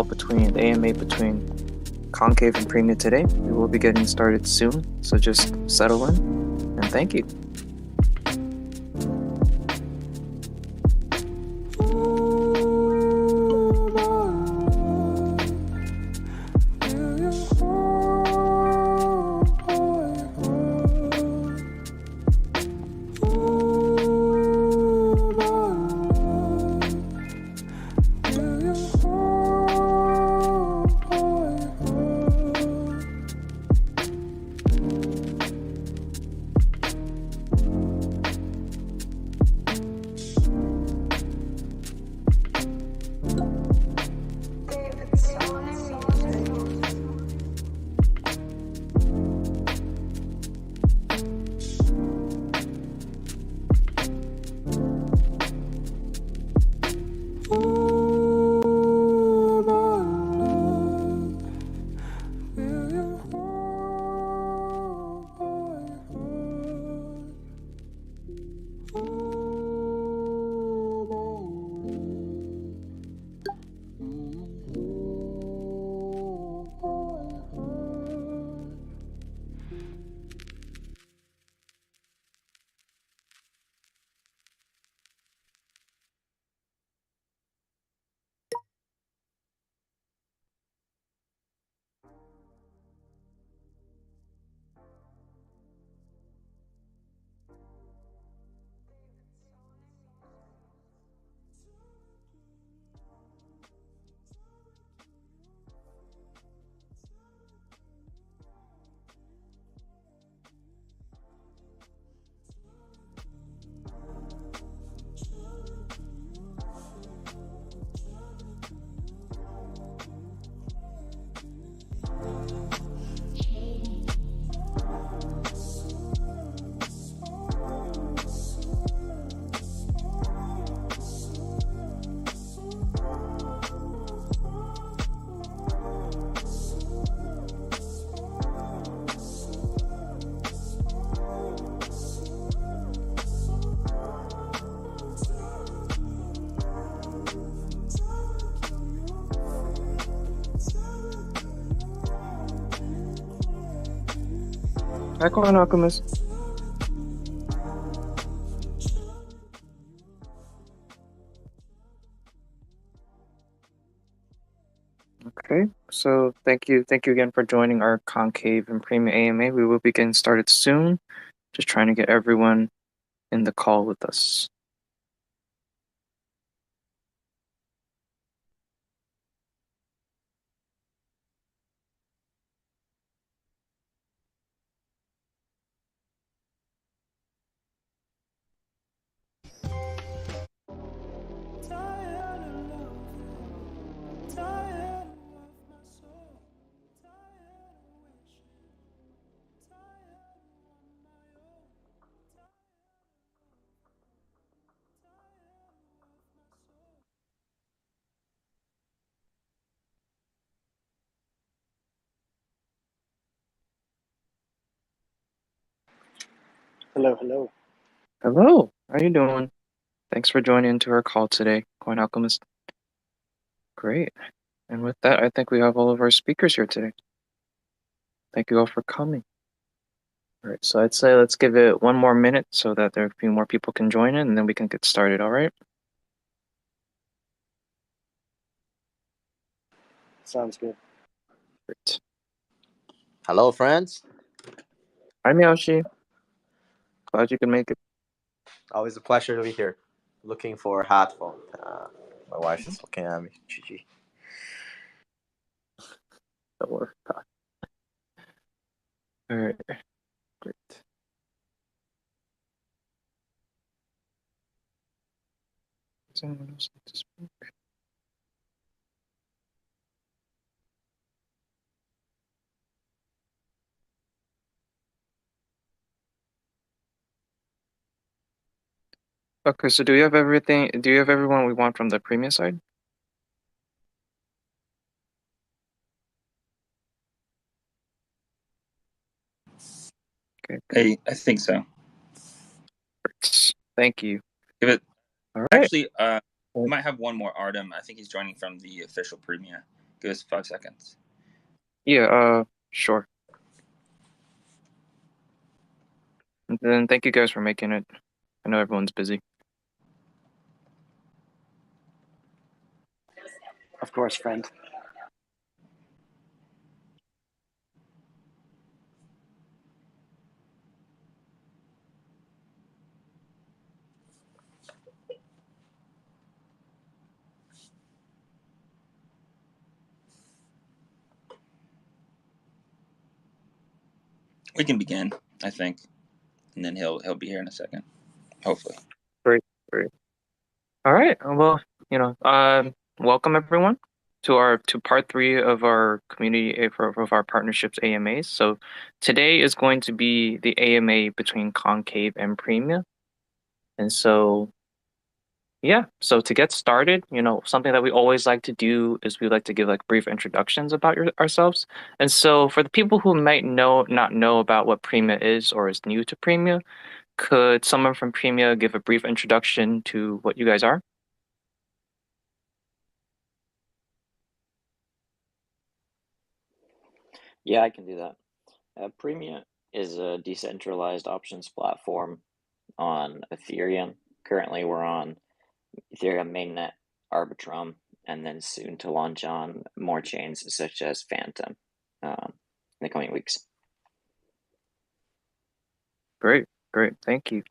Between the AMA between Concave and Premia today. We will be getting started soon, so just settle in, and thank you. Back on, Alchemist. Okay, So thank you again for joining our Concave and Premia AMA. We will be getting started soon. Just trying to get everyone in the call with us. Hello, hello. Hello, how are you doing? Thanks for joining into our call today, Coin Alchemist. Great. And with that, I think we have all of our speakers here today. Thank you all for coming. All right, so I'd say let's give it one more minute so that there are a few more people can join in, and then we can get started, all right? Sounds good. Great. Hello, friends. Hi, Miyoshi. Glad you could make it. Always a pleasure to be here. Looking for a headphone. My wife is looking at me. GG. Don't worry. All right, great. Does anyone else like to speak? Okay, so do you have everything? Do you have everyone we want from the premium side? Okay, I think so. great. Thank you. Give it. All right. Actually, we might have one more Artem. I think he's joining from the official Premia. Give us 5 seconds. Yeah, sure. And then thank you guys for making it. I know everyone's busy. Of course, friend. We can begin, I think, and then he'll be here in a second, hopefully. Great, great. All right. Well, welcome everyone to part three of our community of our partnerships AMAs. So today is going to be the AMA between Concave and Premia. And so yeah, so to get started, something that we always like to do is we like to give like brief introductions about ourselves. And so for the people who might not know about what Premia is or is new to Premia, could someone from Premia give a brief introduction to what you guys are? Yeah, I can do that. Premia is a decentralized options platform on Ethereum. Currently, we're on Ethereum mainnet, Arbitrum, and then soon to launch on more chains such as Phantom in the coming weeks. Great, great, thank you.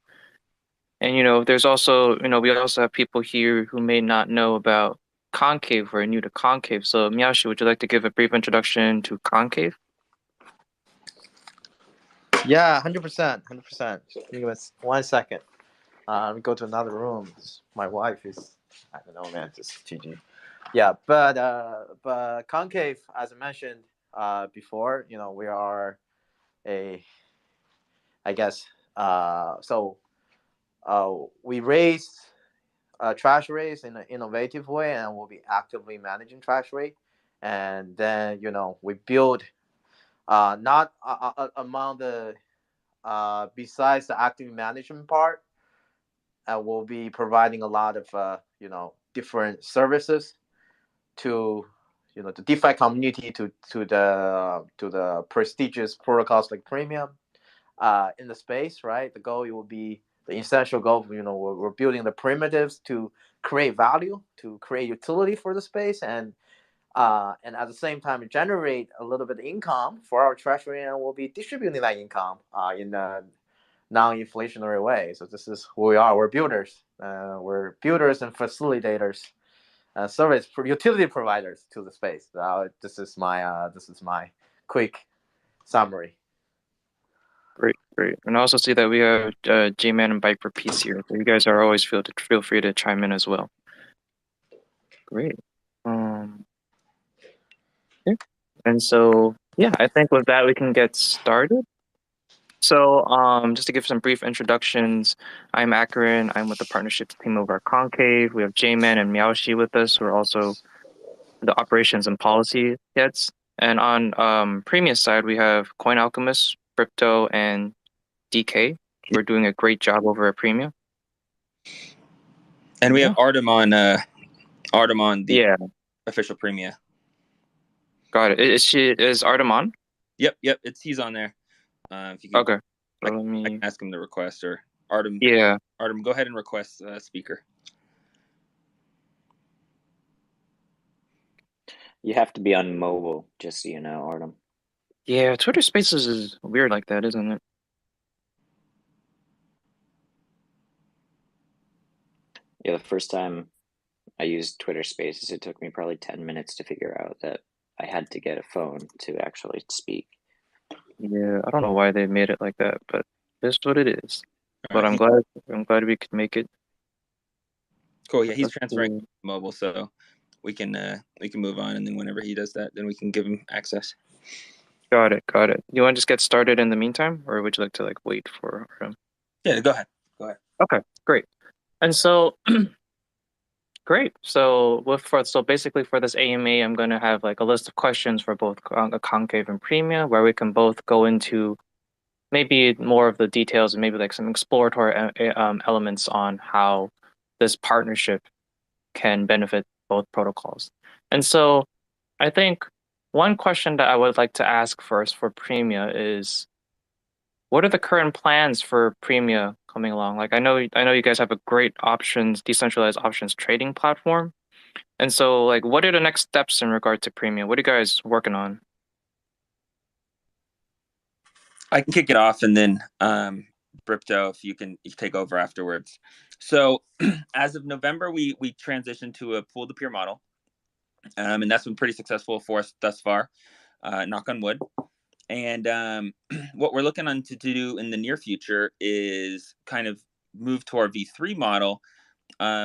And there's also, we also have people here who may not know about Concave or are new to Concave. So Miyashi, would you like to give a brief introduction to Concave? Yeah, 100%. 100%. Give us 1 second. Let me go to another room. My wife is, I don't know, man, just GG. Yeah, but Concave, as I mentioned before, we are a, I guess, we raised treasuries in an innovative way, and we'll be actively managing treasury. And then we build not among the besides the active management part, we'll be providing a lot of different services to the DeFi community, to the prestigious protocols like Premium in the space, right? The goal, it will be the essential goal. We're building the primitives to create value, to create utility for the space, and and at the same time generate a little bit of income for our treasury, and we'll be distributing that income in a non-inflationary way. So this is who we are. We're builders. We're builders and facilitators, service utility providers to the space. This is my quick summary. Great, great. And I also see that we have J-Man and Bike for Peace here. So you guys are always feel free to chime in as well. Great. Okay. And so yeah, I think with that we can get started. So just to give some brief introductions, I'm Akron. I'm with the partnerships team over at Concave. We have J-Man and Miaoshi with us, who are also the operations and policy heads. And on Premia's side, we have Coin Alchemist, Crypto, and DK. We're doing a great job over at Premia. And we have Artem on the official Premia. Got it. Is Artem on? Yep. He's on there. If you can, okay. I can ask him to request, or Artem. Yeah. Artem, go ahead and request speaker. You have to be on mobile, just so you know, Artem. Yeah, Twitter Spaces is weird like that, isn't it? Yeah, the first time I used Twitter Spaces, it took me probably 10 minutes to figure out that I had to get a phone to actually speak. Yeah, I don't know why they made it like that, but it's what it is. But I'm glad we could make it. Cool. Yeah, he's transferring to mobile, so we can move on, and then whenever he does that, then we can give him access. Got it. You want to just get started in the meantime, or would you like to wait for him? Yeah, go ahead. Okay, great. And so great. So basically for this AMA, I'm going to have a list of questions for both Concave and Premia, where we can both go into maybe more of the details and maybe some exploratory elements on how this partnership can benefit both protocols. And so I think one question that I would like to ask first for Premia is, what are the current plans for Premia coming along? I know you guys have a great decentralized options trading platform. And so what are the next steps in regard to Premia? What are you guys working on? I can kick it off, and then Bripto, if you can take over afterwards. So as of November, we transitioned to a pool to peer model. And that's been pretty successful for us thus far, knock on wood. And what we're looking on to do in the near future is kind of move to our V3 model,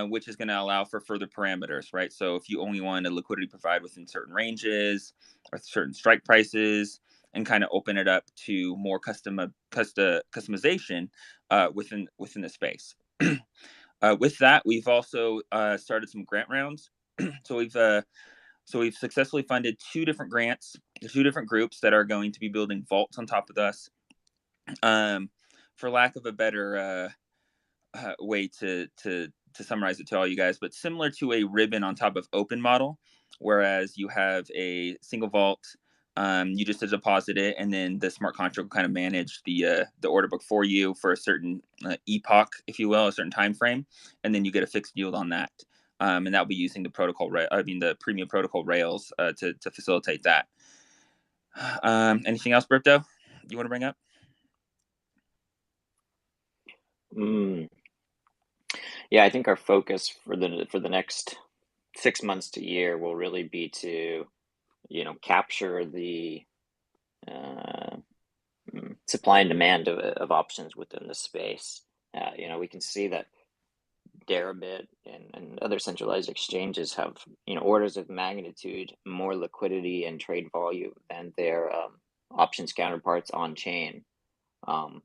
which is going to allow for further parameters, right? So if you only want a liquidity provide within certain ranges or certain strike prices, and kind of open it up to more customization within the space. With that, we've also started some grant rounds. So we've successfully funded 2 different grants, 2 different groups that are going to be building vaults on top of us. For lack of a better way to summarize it to all you guys, but similar to a ribbon on top of open model, whereas you have a single vault, you just deposit it, and then the smart contract will kind of manage the order book for you for a certain epoch, if you will, a certain time frame, and then you get a fixed yield on that. And that'll be using the the Premium protocol rails to facilitate that. Anything else, Bripto, you want to bring up? Yeah, I think our focus for the next 6 months to year will really be to, capture the supply and demand of options within the space. We can see that Deribit and other centralized exchanges have, orders of magnitude more liquidity and trade volume than their options counterparts on chain. And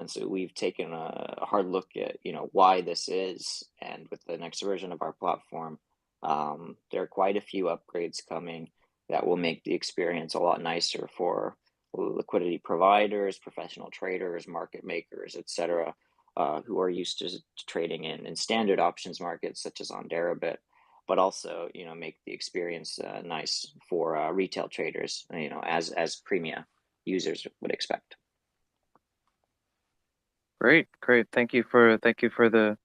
so we've taken a hard look at, why this is. And with the next version of our platform, there are quite a few upgrades coming that will make the experience a lot nicer for liquidity providers, professional traders, market makers, etc., who are used to trading in standard options markets such as on Deribit, but also make the experience nice for retail traders, as Premia users would expect. Great. Thank you for the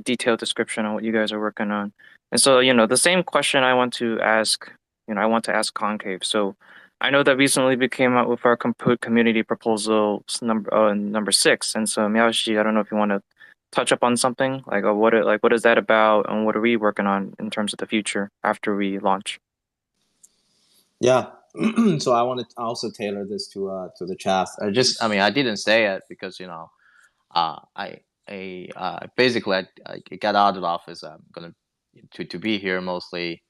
detailed description on what you guys are working on. And so the same question I want to ask I want to ask Concave. So I know that recently we came out with our community proposal number 6, and so Miyashi, I don't know if you want to touch up on something like what is that about, and what are we working on in terms of the future after we launch? Yeah. So I want to also tailor this to the chat. I didn't say it because basically I got out of the office. I'm gonna to be here mostly.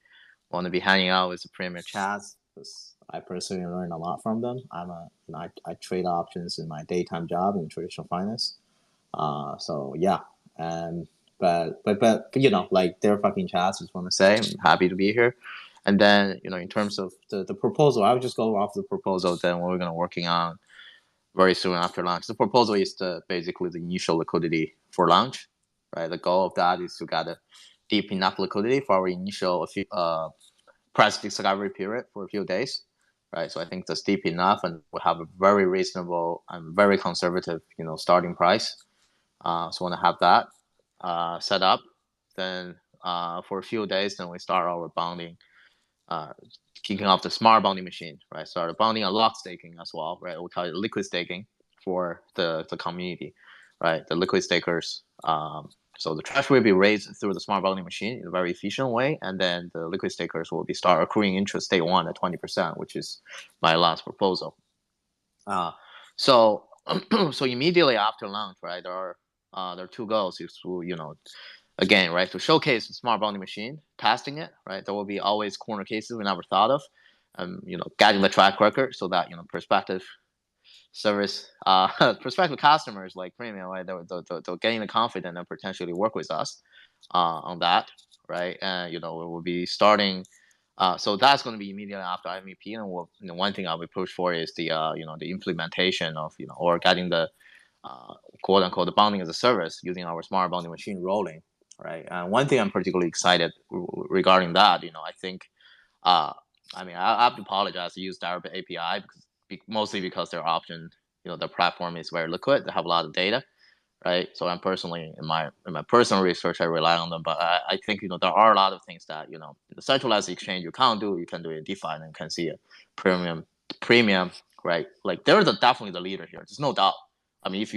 Want to be hanging out with the Premier chats because I personally learn a lot from them. I trade options in my daytime job in traditional finance. So yeah, and but like their fucking chats. Just want to say I'm happy to be here. And then in terms of the proposal, I would just go off the proposal. Then what we're gonna working on very soon after launch. The proposal is basically the initial liquidity for launch, right? The goal of that is to get a deep enough liquidity for our initial price discovery period for a few days, right? So I think that's deep enough, and we have a very reasonable and very conservative, starting price. So want to have that set up. Then for a few days, then we start our bonding, uh, kicking off the smart bonding machine, right? Started bonding and lock staking as well, right? We call it liquid staking for the community, right? The liquid stakers. So the treasury will be raised through the smart bonding machine in a very efficient way, and then the liquid stakers will be start accruing interest day one at 20%, which is my last proposal. So so immediately after launch, right? There are two goals. Is to again, right, to showcase the smart bonding machine, testing it, right? There will be always corner cases we never thought of, getting the track record so that prospective service, prospective customers like Premium, right, they're getting the confidence and potentially work with us on that, right? And we will be starting. So that's going to be immediately after MVP, and one thing I will push for is the implementation of or getting the quote unquote the bonding as a service using our smart bonding machine rolling, right? And one thing I'm particularly excited regarding that, I think, I have to apologize to use direct API mostly because their option, their platform is very liquid. They have a lot of data, right? So I'm personally in my personal research, I rely on them. But I think there are a lot of things that the centralized exchange you can't do. You can do it DeFi and you can see a premium, right? Like they're definitely the leader here. There's no doubt. I mean, if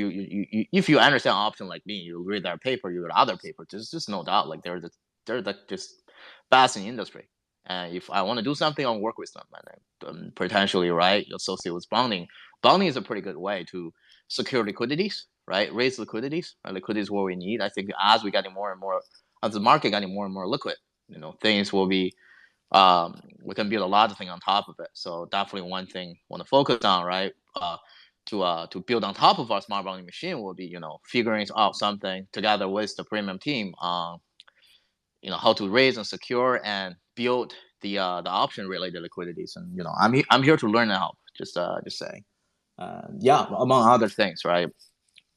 you understand option like me, you read their paper, you read other paper. There's just no doubt. Like they're the just best in the industry. And if I want to do something, I'll work with them. And potentially, right, you associate with bonding. Bonding is a pretty good way to secure liquidities, right? Raise liquidities. Liquidity is what we need. I think as we getting more and more, as the market getting more and more liquid, things will be. We can build a lot of things on top of it. So definitely one thing I want to focus on, right? To build on top of our smart bonding machine will be figuring out something together with the premium team on how to raise and secure and build the option related liquidities. And I'm here to learn and help. Just saying. Yeah, among other things, right?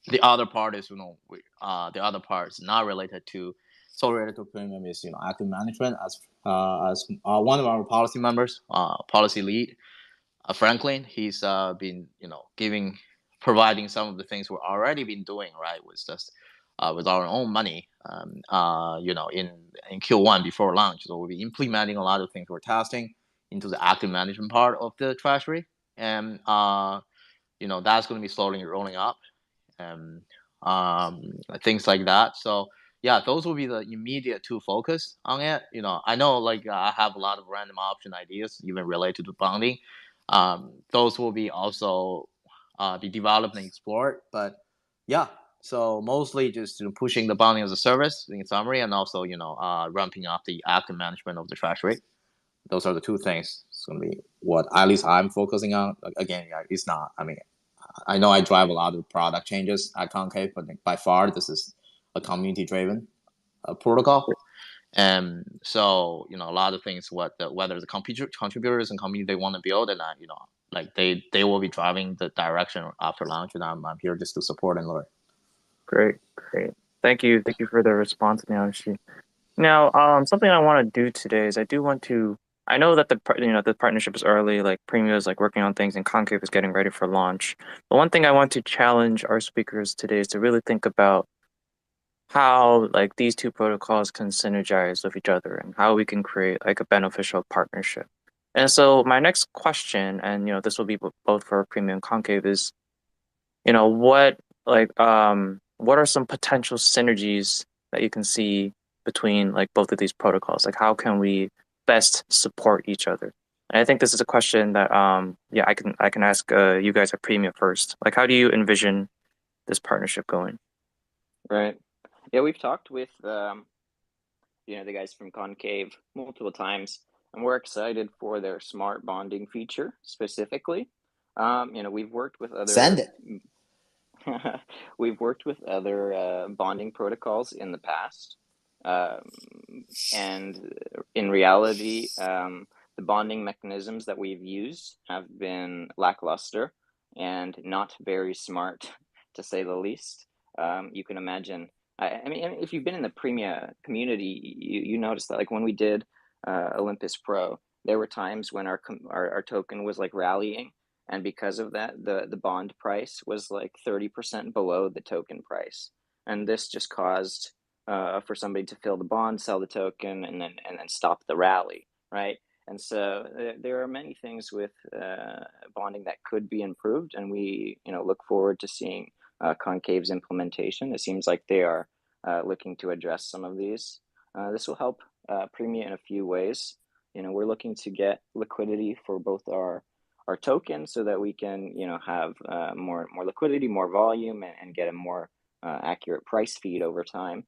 The other part is the other part is not related to so related to premium is active management as one of our policy members, policy lead, Franklin. He's been providing some of the things we've already been doing, right, with just with our own money, in Q1 before launch. So we'll be implementing a lot of things we're testing into the active management part of the treasury, and that's going to be slowly rolling up, and things like that. So yeah, those will be the immediate two focus on it. I know I have a lot of random option ideas even related to bonding. Those will be also be developed and explored. But yeah, so mostly just pushing the bonding as a service in summary, and also ramping up the active management of the treasury. Those are the two things. It's going to be what at least I'm focusing on. Again, yeah, it's not. I mean, I know I drive a lot of product changes at Concave, but by far this is a community-driven protocol, and so a lot of things whether the contributors and community they want to build, and like they will be driving the direction after launch, and I'm here just to support and learn. Great. Thank you for the response, Miyashi. Now, something I want to do today is I do want to. I know that the partnership is early, like Premium is like working on things, and Concave is getting ready for launch. But one thing I want to challenge our speakers today is to really think about how like these two protocols can synergize with each other and how we can create like a beneficial partnership. And so my next question, and this will be both for Premium and Concave, is what are some potential synergies that you can see between like both of these protocols? Like how can we best support each other? And I think this is a question that yeah, I can ask you guys at Premium first. Like how do you envision this partnership going? Right. Yeah, we've talked with the guys from Concave multiple times, and we're excited for their smart bonding feature specifically. We've worked with Send other it. we've worked with other bonding protocols in the past, um, and in reality, the bonding mechanisms that we've used have been lackluster and not very smart, to say the least. You can imagine. I mean, if you've been in the Premia community, you notice that like when we did Olympus Pro, there were times when our token was like rallying, and because of that, the bond price was like 30% below the token price, and this just caused for somebody to fill the bond, sell the token, and then stop the rally, right? And so there are many things with bonding that could be improved, and we look forward to seeing Concave's implementation. It seems like they are looking to address some of these. This will help Premia in a few ways. We're looking to get liquidity for both our token so that we can have more liquidity, more volume, and get a more accurate price feed over time.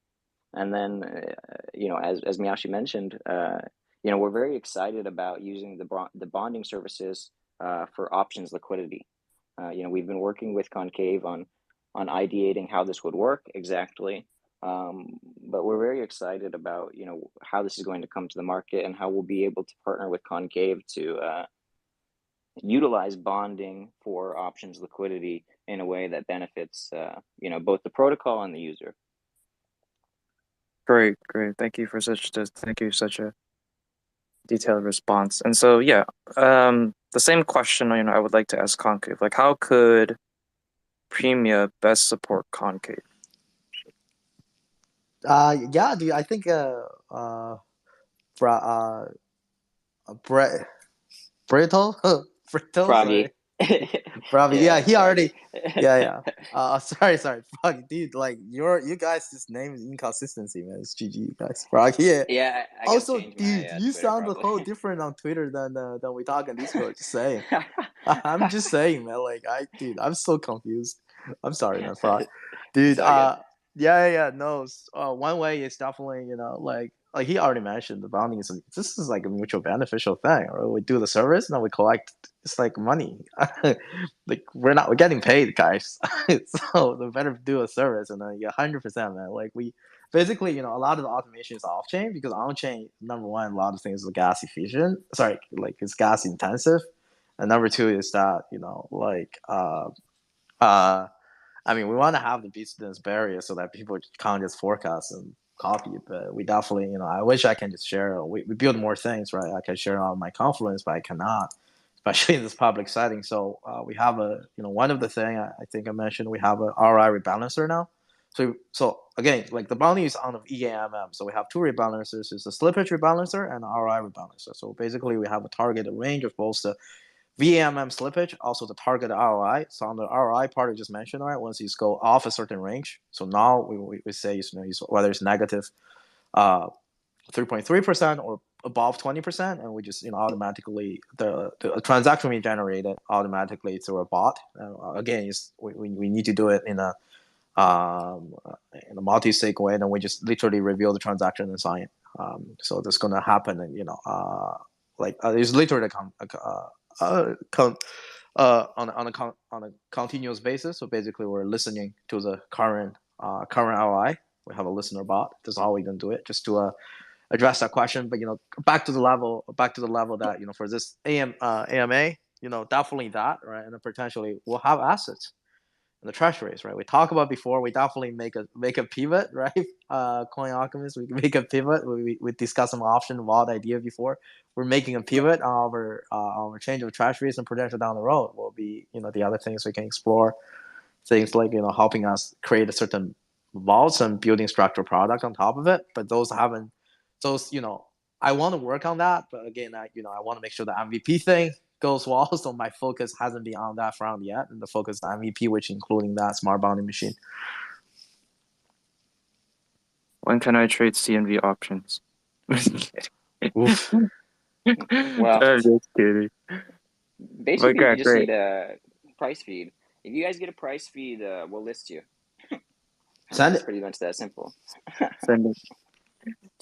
And then as Miyashi mentioned, we're very excited about using the bonding services for options liquidity. We've been working with Concave on ideating how this would work exactly. But we're very excited about how this is going to come to the market and how we'll be able to partner with Concave to utilize bonding for options liquidity in a way that benefits both the protocol and the user. Great, great. Thank you such a detailed response. And so yeah, the same question I would like to ask Concave. Like how could Premia best support Concave? Yeah, dude. I think Bra- Brett Brittle Brittle. Froggy. Sorry, Robbie. Yeah, Yeah, he already. Froggy. Yeah, yeah. Sorry, Frog, dude. Like you guys, just name is inconsistency, man. It's GG, you guys. Frog, yeah. Yeah, I gotta Also, change my dude, you Twitter sound a probably. whole different on Twitter than we talk on Discord. Just saying. I'm just saying, man. Like, dude, I'm so confused. I'm sorry, man, Frog. It's Dude, all good. yeah. No, one way is definitely, like he already mentioned, the bonding this is like a mutual beneficial thing. Right? We do the service, and we collect. It's like money. Like we're getting paid, guys. So the better do a service, and then yeah, 100%, man. Like we basically, a lot of the automation is off chain because on chain, number one, a lot of things are gas efficient. Sorry, like it's gas intensive, and number two is that uh, I mean, we want to have the distance barrier so that people can't just forecast and copy. But we definitely, I wish I can just share. We build more things, right? I can share on my Confluence, but I cannot, especially in this public setting. So we have one of the thing I think I mentioned, we have a RI rebalancer now. So again, like the bounty is on the EAMM. So we have two rebalancers. It's a slippage rebalancer and an RI rebalancer. So basically, we have a targeted range of both the VMM slippage, also the target ROI. So on the ROI part I just mentioned, right? Once you go off a certain range, so now we say whether it's negative 3.3% or above 20%, and we just automatically the transaction we generated automatically through a bot. Again, we need to do it um, in a multi-sig way, and then we just literally reveal the transaction and sign it. So that's gonna happen, and it's literally on a continuous basis. So basically, we're listening to the current ROI. We have a listener bot. That's how we can do it, just to address that question. But back to the level that for this AMA, definitely that, right, and then potentially we'll have assets in the treasuries, right? We talked about before. We definitely make a pivot, right? Coin Alchemist, we make a pivot. We discussed some option vault idea before. We're making a pivot on our change of treasuries, and potential down the road will be the other things we can explore, things like helping us create a certain vaults and building structured product on top of it. But those I want to work on that, but again, I want to make sure the MVP thing goes well. So my focus hasn't been on that front yet, and the focus is MVP, which including that smart bonding machine. When can I trade CNV options? Oof. Well, I'm just kidding. But basically, yeah, you just great. need a price feed. If you guys get a price feed, we'll list you. Send It's it. pretty much that simple. Send it.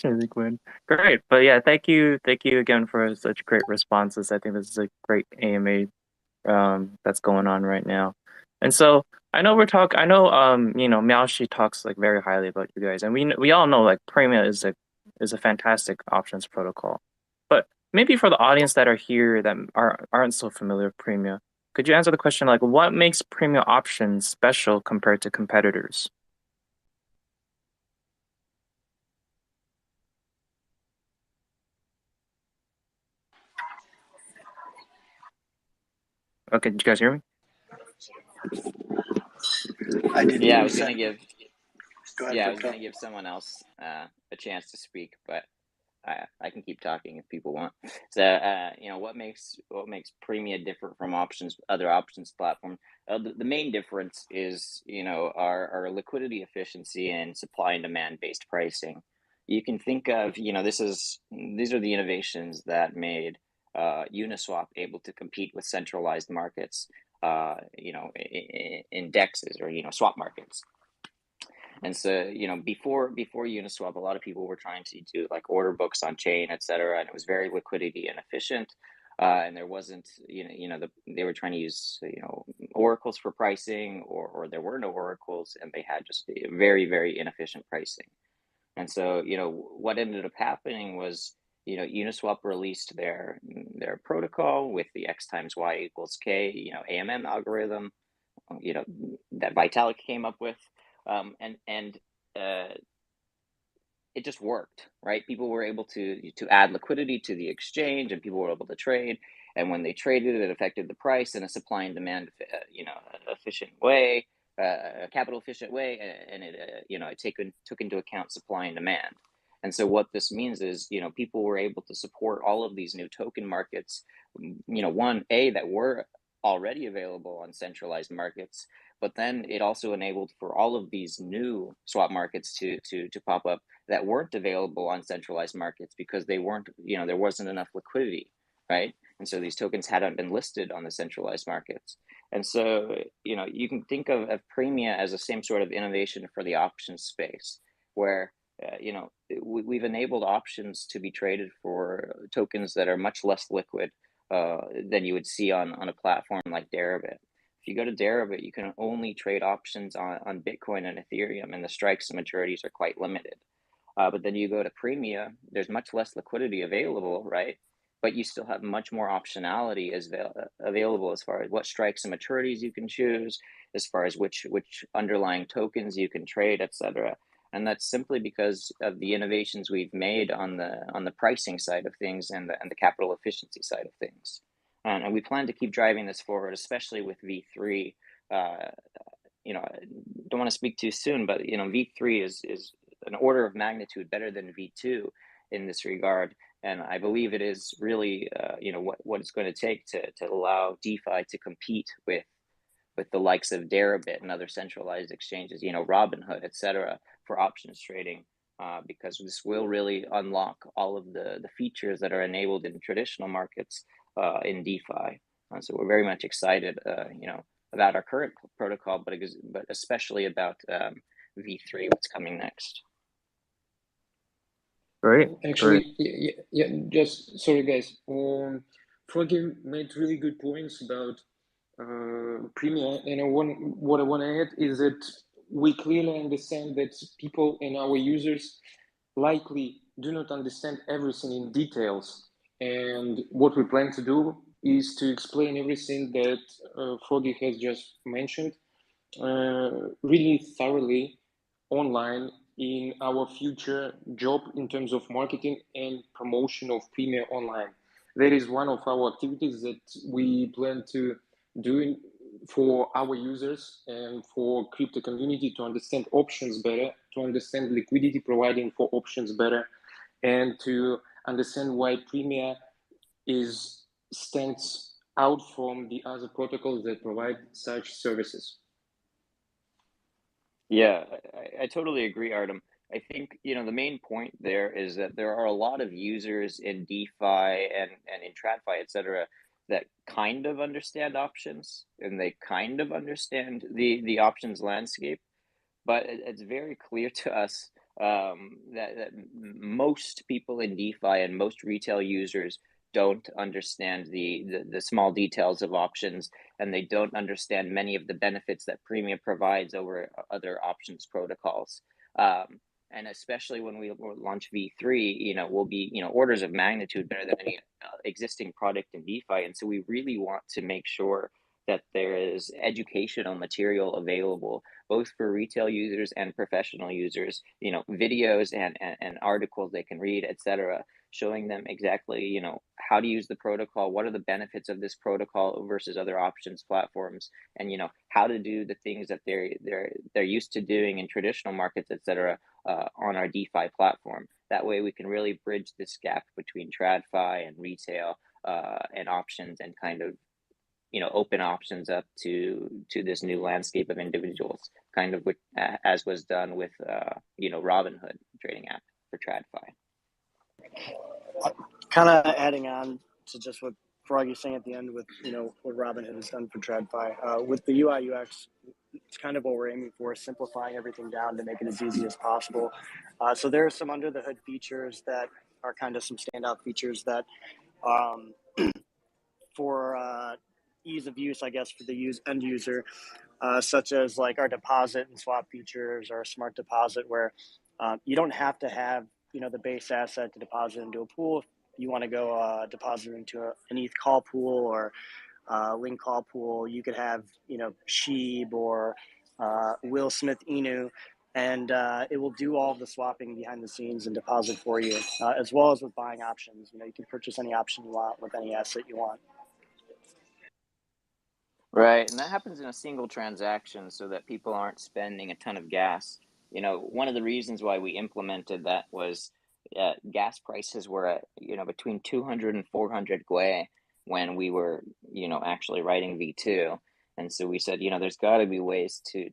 Really Quinn. Great. But yeah, thank you again for such great responses. I think this is a great AMA that's going on right now. And so I know Miaoshi talks like very highly about you guys, and we all know like Premia is a fantastic options protocol. But maybe for the audience that are here that aren't so familiar with Premia, could you answer the question like what makes Premia options special compared to competitors? Okay, did you guys hear me? I did. Yeah, I You was said. gonna give. Go ahead, Yeah, I was Victor. gonna give someone else a chance to speak, but I can keep talking if people want. So, what makes Premia different from other options platform? The main difference is, our liquidity efficiency and supply and demand based pricing. You can think of, these are the innovations that made Uniswap able to compete with centralized markets, indexes or swap markets. And so, before Uniswap, a lot of people were trying to do like order books on chain, et cetera, and it was very liquidity inefficient. And there wasn't, they were trying to use, oracles for pricing, or there were no oracles, and they had just very, very inefficient pricing. And so, what ended up happening was, Uniswap released their protocol with the X times Y equals K, AMM algorithm, you know, that Vitalik came up with, and uh, it just worked, right? People were able to add liquidity to the exchange, and people were able to trade. And when they traded, it affected the price in a supply and demand, efficient way, a capital efficient way, and it took into account supply and demand. And so what this means is, people were able to support all of these new token markets, that were already available on centralized markets, but then it also enabled for all of these new swap markets to pop up that weren't available on centralized markets because they weren't, there wasn't enough liquidity, right? And so these tokens hadn't been listed on the centralized markets. And so, you can think of Premia as the same sort of innovation for the options space, where, we've enabled options to be traded for tokens that are much less liquid than you would see on a platform like Deribit. If you go to Deribit, you can only trade options on Bitcoin and Ethereum, and the strikes and maturities are quite limited. But then you go to Premia, there's much less liquidity available, right? But you still have much more optionality available as far as what strikes and maturities you can choose, as far as which underlying tokens you can trade, etc. And that's simply because of the innovations we've made on the pricing side of things and the capital efficiency side of things. And we plan to keep driving this forward, especially with V3. I don't want to speak too soon, but V3 is an order of magnitude better than V2 in this regard. And I believe it is really, what it's going to take to allow DeFi to compete with the likes of Deribit and other centralized exchanges, Robinhood, et cetera, for options trading, because this will really unlock all of the features that are enabled in traditional markets in DeFi. So we're very much excited, about our current protocol, but especially about V3, what's coming next. Great. Actually, yeah, just sorry, guys. Froggy made really good points about Premia, and what I want to add is that we clearly understand that people and our users likely do not understand everything in details, and what we plan to do is to explain everything that Froggy has just mentioned really thoroughly online in our future job in terms of marketing and promotion of Premia online. That is one of our activities that we plan to do for our users and for crypto community to understand options better, to understand liquidity providing for options better, and to understand why Premia stands out from the other protocols that provide such services. Yeah, I totally agree, Artem. I think, the main point there is that there are a lot of users in DeFi and in TradFi, et cetera, that kind of understand options and they kind of understand the options landscape, but it's very clear to us that most people in DeFi and most retail users don't understand the small details of options, and they don't understand many of the benefits that Premium provides over other options protocols. And especially when we launch V3, we'll be, orders of magnitude better than any existing product in DeFi. And so we really want to make sure that there is educational material available both for retail users and professional users, videos and articles they can read, etc., showing them exactly, how to use the protocol, what are the benefits of this protocol versus other options platforms, and how to do the things that they're used to doing in traditional markets, etc., on our DeFi platform. That way we can really bridge this gap between TradFi and retail and options, and kind of open options up to this new landscape of individuals, kind of as was done with Robinhood trading app for TradFi. Kind of adding on to just what Froggy's saying at the end with what Robinhood has done for TradFi with the UI UX. It's kind of what we're aiming for, simplifying everything down to make it as easy as possible. So there are some under the hood features that are kind of some standout features that for ease of use, I guess, for the end user, such as like our deposit and swap features or smart deposit, where you don't have to have the base asset to deposit into a pool. If you want to go deposit into an ETH call pool or Link call pool, you could have Sheeb or Will Smith Inu, and it will do all of the swapping behind the scenes and deposit for you, as well as with buying options. You can purchase any option you want with any asset you want. Right, and that happens in a single transaction so that people aren't spending a ton of gas. One of the reasons why we implemented that was gas prices were at, between 200 and 400 Gwei when we were, actually writing V2. And so we said, there's got to be ways to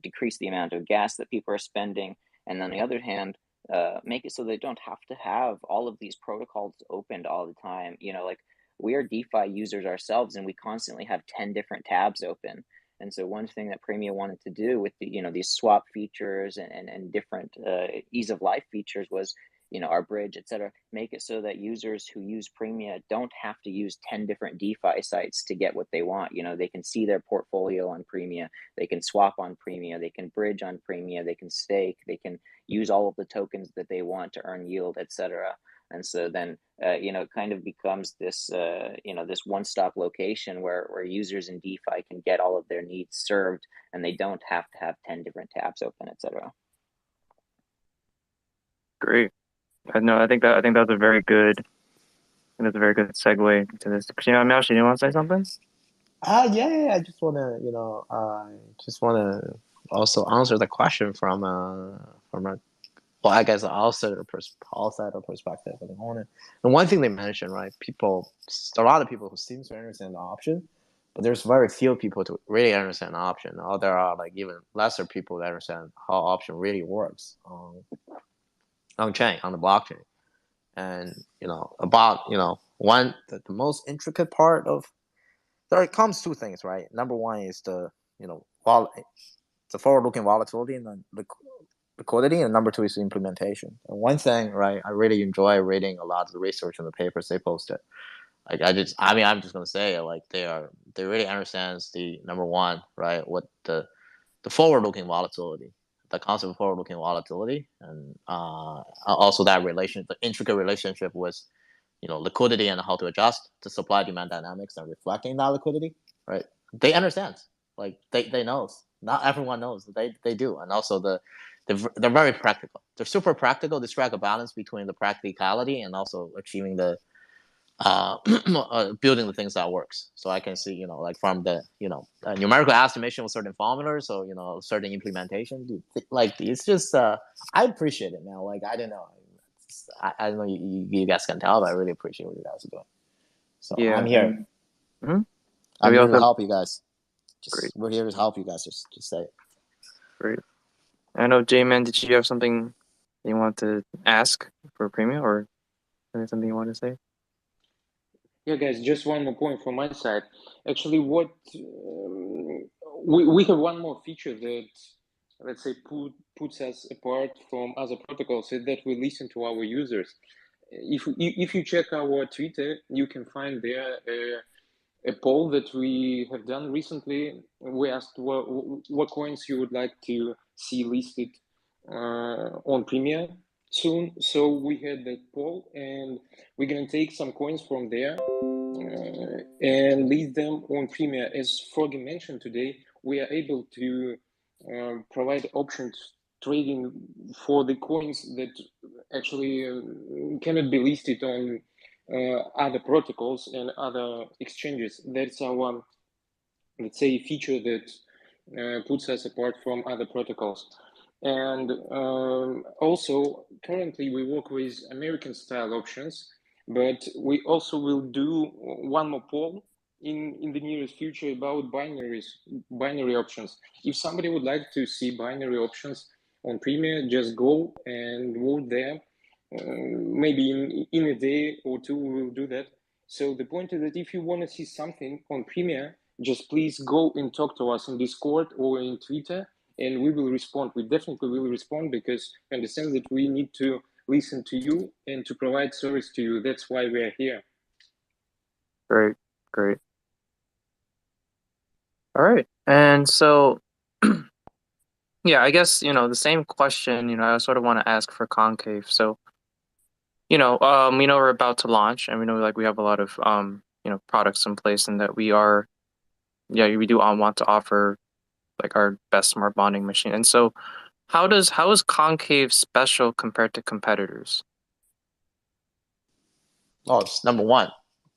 decrease the amount of gas that people are spending. And on the other hand, make it so they don't have to have all of these protocols opened all the time. Like, we are DeFi users ourselves, and we constantly have 10 different tabs open. And so one thing that Premia wanted to do with the, these swap features and different ease of life features was, our bridge, et cetera, make it so that users who use Premia don't have to use 10 different DeFi sites to get what they want. They can see their portfolio on Premia, they can swap on Premia, they can bridge on Premia, they can stake, they can use all of the tokens that they want to earn yield, et cetera. And so then, it kind of becomes this, this one-stop location where users in DeFi can get all of their needs served, and they don't have to have 10 different tabs open, etc. Great. I think that's a very good. That's a very good segue to this. Miao, you want to say something? Yeah. I just wanna, also answer the question from a I guess outsider perspective of the owner. And one thing they mentioned, right? A lot of people who seem to understand the option, but there's very few people to really understand the option. Or there are like even lesser people that understand how option really works on chain, on the blockchain. And the most intricate part of there comes two things, right? Number one is the forward-looking volatility and the liquidity, and number two is the implementation. And one thing, right, I really enjoy reading a lot of the research in the papers they posted. Like I'm just gonna say, like they really understands the number one, right, what the forward-looking volatility, the concept of forward-looking volatility, and also the intricate relationship with liquidity and how to adjust to supply-demand dynamics and reflecting that liquidity, right? They understand, like they know. Not everyone knows, they do, and also they're very practical. They're super practical. They strike a balance between the practicality and also achieving the building the things that works. So I can see, like from the numerical estimation with certain formulas, so certain implementation. Like it's just I appreciate it, man. Like I don't know. I don't know you guys can tell, but I really appreciate what you guys are doing. So Yeah. I'm here. And I'm we here to also help you guys. great, We're here to help you guys. Just say it. great. I know, J-Man, did you have something you want to ask for Premia, or something you want to say? Yeah, guys, just one more point from my side. Actually, what we have one more feature that, let's say, puts us apart from other protocols, is that we listen to our users. If you check our Twitter, you can find there a poll that we have done recently. We asked what coins you would like to see listed on Premia soon. So we had that poll, and we're gonna take some coins from there and list them on Premia. As Froggy mentioned today, we are able to provide options trading for the coins that actually cannot be listed on other protocols and other exchanges. That's our, let's say, feature that puts us apart from other protocols. And also, currently we work with American style options, but we also will do one more poll in the nearest future about binary options. If somebody would like to see binary options on Premia, just go and vote there. Maybe in a day or two we will do that. So the point is that if you want to see something on Premia, just please go and talk to us in Discord or in Twitter, and we will respond. We definitely will respond, because we understand that we need to listen to you and to provide service to you. That's why we are here. Great, great. All right. And so, yeah, I guess, the same question, I sort of want to ask for Concave. So, we know we're about to launch, and we know like we have a lot of products in place, and that we do want to offer like our best smart bonding machine. And so how is Concave special compared to competitors? Oh, it's number one.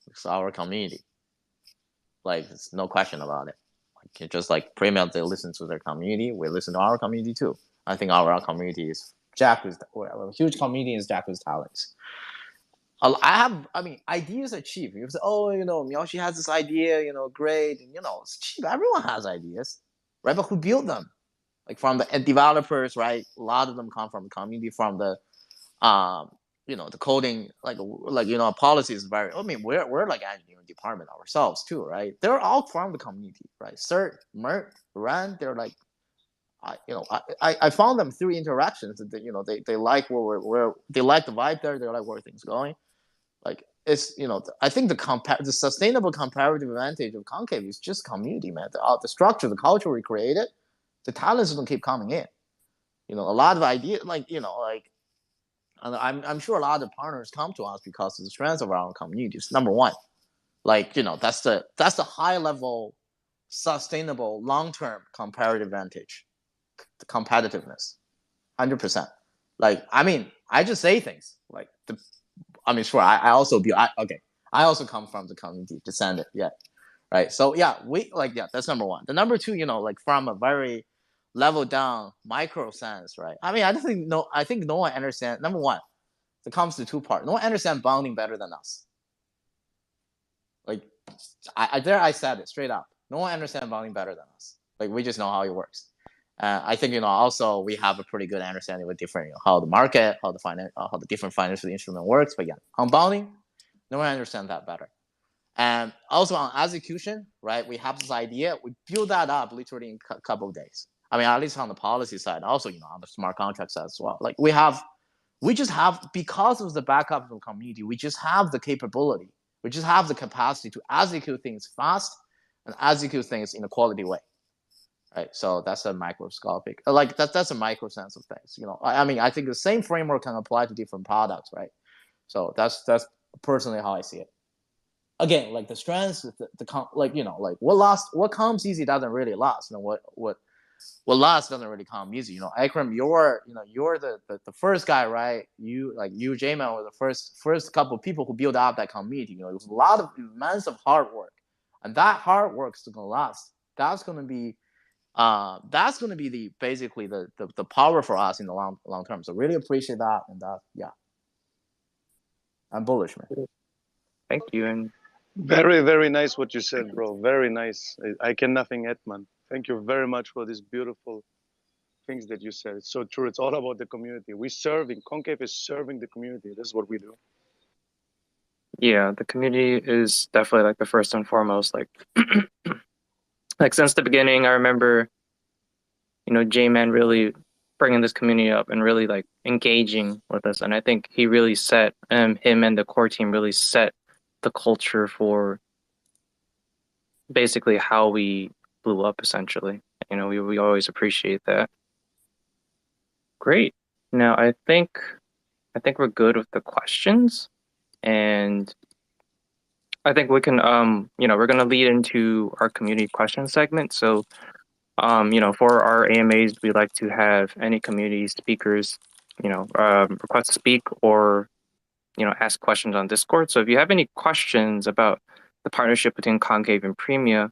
It's our community. Like, there's no question about it. Like, just like Premium, they listen to their community. We listen to our community too. I think our community is jacked with a huge community is jacked with talents. I mean, ideas are cheap. You say, oh, Miyoshi has this idea, great, and it's cheap. Everyone has ideas, right? But who built them? Like, from the developers, right? A lot of them come from the community, from the the coding, policy is very. I mean, we're like engineering department ourselves too, right? They're all from the community, right? Cert, Mert, Ran, they're like, I found them through interactions that they like where they like the vibe there, they like where things going. Like, it's I think the sustainable comparative advantage of Concave is just community, man. The structure, the culture we created, the talents don't keep coming in. A lot of ideas, and I'm sure a lot of partners come to us because of the strength of our own communities. Number one, that's the high level, sustainable, long term comparative advantage, the competitiveness, 100%. Like, I mean, I just say things like sure. I also I also come from the community, descendant, yeah, right. So yeah, that's number one. The number two, like from a very level down micro sense, right? I mean, I think no one understands. Number one, it comes to two parts. No one understands bounding better than us. Like, I said it straight up. No one understands bounding better than us. Like, we just know how it works. I think also we have a pretty good understanding with different how the market, how the different financial instrument works. But yeah, on bounding, no one understands that better. And also on execution, right? We have this idea, we build that up literally in a couple of days. I mean, at least on the policy side, also on the smart contract side as well. Like, we just have, because of the backup of the community, we just have the capability, we just have the capacity to execute things fast and execute things in a quality way. Right, so that's a microscopic, that's a micro sense of things. I mean, I think the same framework can apply to different products, right? So that's personally how I see it. Again, like the strengths, what comes easy doesn't really last. What lasts doesn't really come easy. Akram, you're the first guy, right? You, J-Man, were the first couple of people who built up that community. It was a lot of immense of hard work, and that hard work is gonna last. That's gonna be basically the power for us in the long term. So really appreciate that, and yeah. I'm bullish, man. Thank you. And Very, very nice what you said, bro. Very nice. I can nothing add, man. Thank you very much for these beautiful things that you said. It's so true. It's all about the community. We serving. Concave is serving the community. This is what we do. yeah, the community is definitely like the first and foremost. Like, like since the beginning, I remember, J-Man really bringing this community up and really like engaging with us. And I think he really set, him and the core team really set the culture for basically how we blew up essentially. We always appreciate that. Great. Now I think we're good with the questions, and I think we can we're gonna lead into our community question segment. So for our AMAs, we like to have any community speakers, request to speak or ask questions on Discord. So if you have any questions about the partnership between Concave and Premia,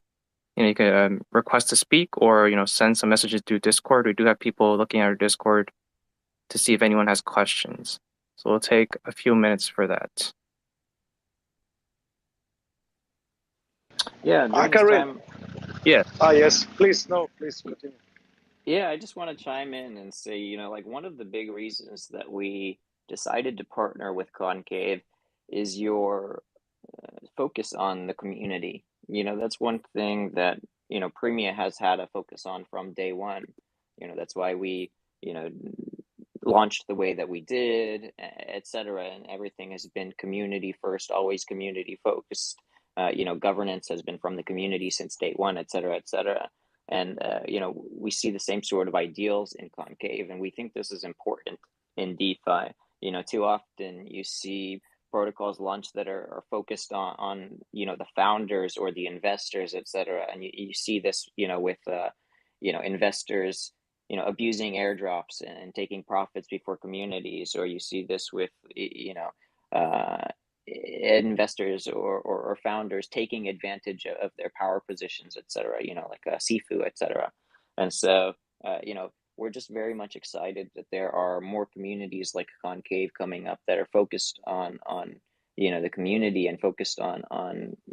you can request to speak or send some messages through Discord. We do have people looking at our Discord to see if anyone has questions. So we'll take a few minutes for that. Yeah, during this time. Yeah. Yes. Please, no, please continue. Yeah, I just want to chime in and say, like one of the big reasons that we decided to partner with Concave is your focus on the community. That's one thing that, Premia has had a focus on from day one. That's why we, launched the way that we did, etc. And everything has been community first, always community focused. Governance has been from the community since day one, etc., etc. And, we see the same sort of ideals in Concave, and we think this is important in DeFi. Too often you see protocols launch that are focused on the founders or the investors, etc. And you see this, with, investors, abusing airdrops and taking profits before communities, or you see this with, investors or founders taking advantage of their power positions, etc. Like Sifu, etc. And so, we're just very much excited that there are more communities like Concave coming up that are focused on the community and focused on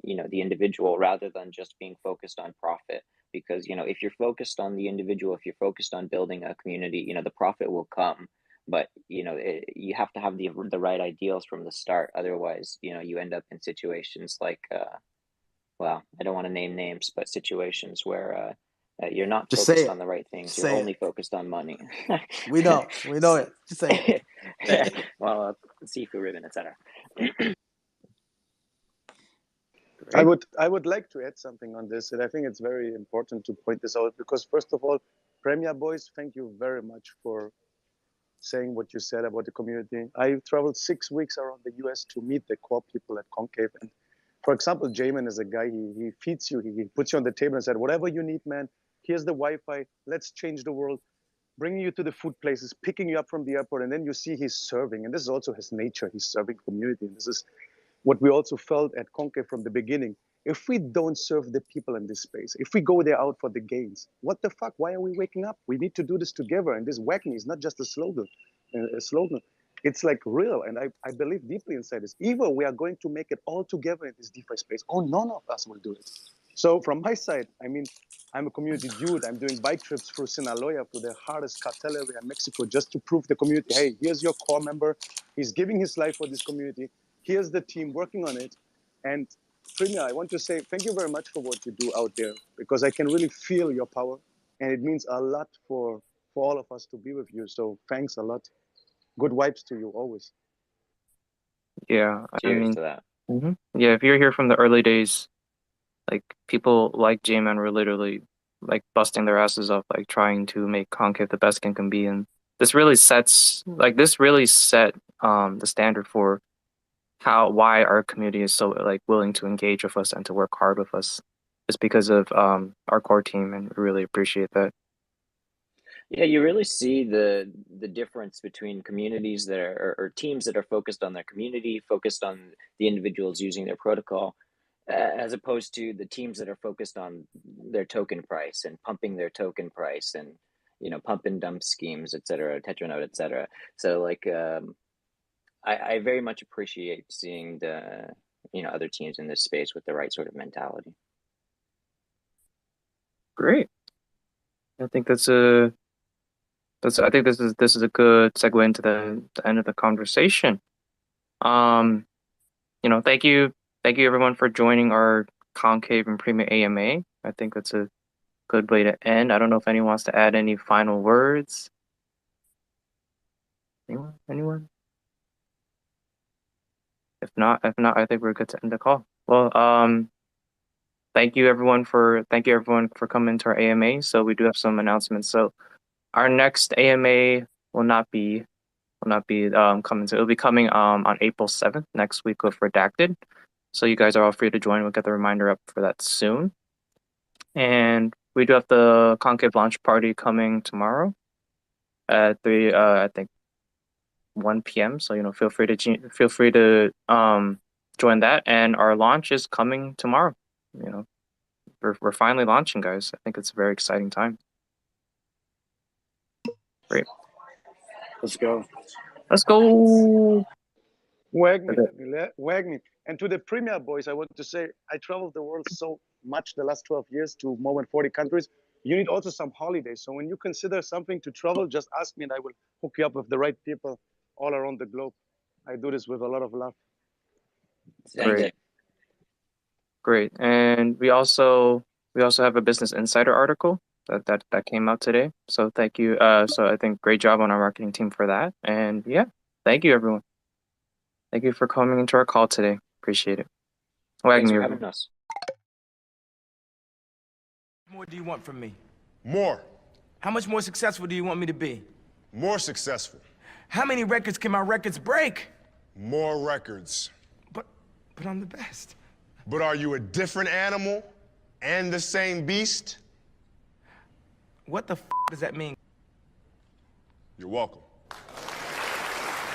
the individual rather than just being focused on profit. Because if you're focused on the individual, if you're focused on building a community, the profit will come. But you have to have the right ideals from the start. Otherwise, you end up in situations like, well, I don't want to name names, but situations where you're not Just focused say on the right things. Say You're only it. focused on money. We know it. Just say it. Well, Sifu ribbon, etc. I would like to add something on this, and I think it's very important to point this out because first of all, Premia boys, thank you very much for saying what you said about the community. I traveled 6 weeks around the US to meet the core people at Concave. And for example, Jamin is a guy, he feeds you, he puts you on the table and said, whatever you need, man, here's the Wi-Fi, let's change the world, bringing you to the food places, picking you up from the airport, and then you see he's serving. And this is also his nature, he's serving community. And this is what we also felt at Concave from the beginning. If we don't serve the people in this space, if we go there out for the gains, what the fuck? Why are we waking up? We need to do this together. And this wagging is not just a slogan. It's like real. And I believe deeply inside this. Either we are going to make it all together in this DeFi space, or none of us will do it. So from my side, I mean, I'm a community dude. I'm doing bike trips through Sinaloa, through the hardest cartel area in Mexico, just to prove the community, hey, here's your core member. He's giving his life for this community. Here's the team working on it. And Premia, I want to say thank you very much for what you do out there, because I can really feel your power. And it means a lot for all of us to be with you. So thanks a lot. Good vibes to you always. Yeah, Cheers to that. Yeah, if you're here from the early days, like people like J-Man were literally like busting their asses off, like trying to make Concave the best it can be. And this really set the standard for why our community is so like willing to engage with us and to work hard with us. It's because of our core team, and we really appreciate that. Yeah, you really see the difference between communities that are or teams that are focused on their community, focused on the individuals using their protocol, as opposed to the teams that are focused on their token price and pumping their token price and pump and dump schemes, etc., Tetranode, etc. So like I very much appreciate seeing the other teams in this space with the right sort of mentality. Great. I think I think this is a good segue into the end of the conversation. Thank you everyone for joining our Concave and Premia AMA. I think that's a good way to end. I don't know if anyone wants to add any final words. Anyone? If not, I think we're good to end the call. Well, thank you everyone for coming to our AMA. So we do have some announcements. So our next AMA will not be coming to. It'll be coming on April 7th, next week with Redacted. So you guys are all free to join. We'll get the reminder up for that soon. And we do have the Concave launch party coming tomorrow at I think 1 p.m. So feel free to join that. And our launch is coming tomorrow. We're finally launching, guys. I think it's a very exciting time. Great. Let's go. Wag me. And to the Premia boys, I want to say, I traveled the world so much the last 12 years to more than 40 countries. You need also some holidays. So when you consider something to travel, just ask me and I will hook you up with the right people all around the globe. I do this with a lot of love. Great. And we also have a Business Insider article that came out today. So thank you. So I think great job on our marketing team for that. And yeah, thank you everyone. Thank you for coming into our call today. Appreciate it. Thanks for having us. What more do you want from me? More. How much more successful do you want me to be? More successful. How many records can my records break? More records. But I'm the best. But are you a different animal and the same beast? What the does that mean? You're welcome.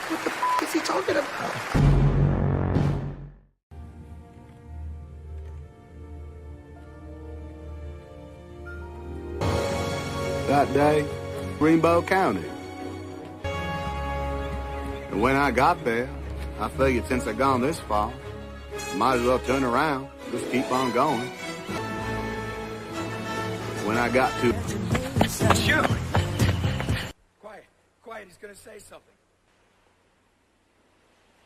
What the is he talking about? That day, Greenbow County. And when I got there, I figured since I'd gone this far, might as well turn around, just keep on going. When I got to... Shoot! Quiet, he's gonna say something.